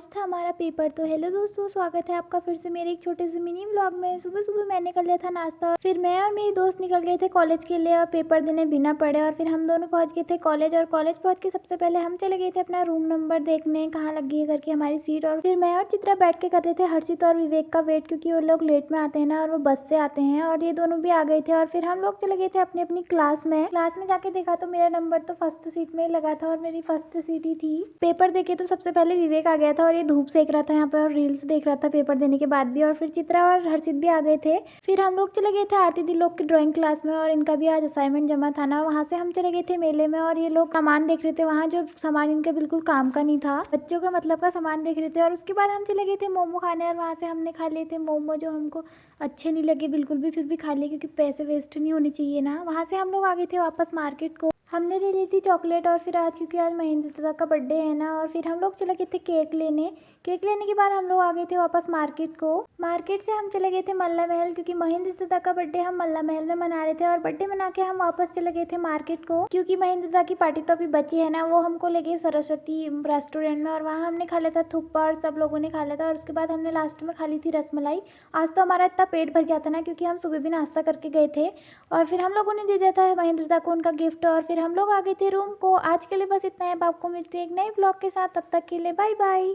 आज था हमारा पेपर। तो हेलो दोस्तों, स्वागत है आपका फिर से मेरे एक छोटे से मिनी व्लॉग में। सुबह सुबह मैंने कर लिया था नाश्ता, फिर मैं और मेरी दोस्त निकल गए थे कॉलेज के लिए और पेपर देने बिना पढ़े। और फिर हम दोनों पहुंच गए थे कॉलेज, और कॉलेज पहुंच के सबसे पहले हम चले गए थे अपना रूम नंबर देखने कहाँ लगी है करके हमारी सीट। और फिर मैं और चित्रा बैठ के कर रहे थे हर्षित और विवेक का वेट, क्योंकि वो लोग लेट में आते हैं ना और वो बस से आते हैं, और ये दोनों भी आ गए थे। और फिर हम लोग चले गए थे अपनी अपनी क्लास में जाके देखा तो मेरा नंबर तो फर्स्ट सीट में ही लगा था और मेरी फर्स्ट सीट ही थी। पेपर देखे तो सबसे पहले विवेक आ गया था और ये धूप सेक रहा था यहाँ पे और रील्स देख रहा था पेपर देने के बाद भी। और फिर चित्रा और हर्षित भी आ गए थे। फिर हम लोग चले गए थे आरती दी लोग की ड्राइंग क्लास में, और इनका भी आज असाइनमेंट जमा था ना। वहाँ से हम चले गए थे मेले में, और ये लोग सामान देख रहे थे वहाँ, जो सामान इनके बिल्कुल काम का नहीं था, बच्चों का मतलब का सामान देख रहे थे। और उसके बाद हम चले गए थे मोमो खाने, और वहाँ से हमने खा लिए थे मोमो, जो हमको अच्छे नहीं लगे बिल्कुल भी, फिर भी खा लिए क्योंकि पैसे वेस्ट नहीं होने चाहिए ना। वहाँ से हम लोग आ गए थे वापस मार्केट को। हमने ले ली थी चॉकलेट, और फिर आज क्योंकि आज महेंद्र दादा का बर्थडे है ना, और फिर हम लोग चले गए थे केक लेने। केक लेने के बाद हम लोग आ गए थे वापस मार्केट को। मार्केट से हम चले गए थे मल्ला महल, क्योंकि महेंद्र दादा का बर्थडे हम मल्ला महल में मना रहे थे। और बर्थडे मना के हम वापस चले गए थे मार्केट को, क्योंकि महेंद्र दादा की पार्टी तो अभी बची है ना। वो हमको ले गए सरस्वती रेस्टोरेंट में, और वहाँ हमने खा लिया था थुप्पा, और सब लोगों ने खा लिया था। और उसके बाद हमने लास्ट में खा ली थी रसमलाई। आज तो हमारा इतना पेट भर गया था ना, क्योंकि हम सुबह भी नाश्ता करके गए थे। और फिर हम लोगों ने दे दिया था महेंद्र दा को उनका गिफ्ट, और फिर हम लोग आ गए थे रूम को। आज के लिए बस इतना है। अब आपको मिलती है एक नए ब्लॉग के साथ, तब तक के लिए बाय बाय।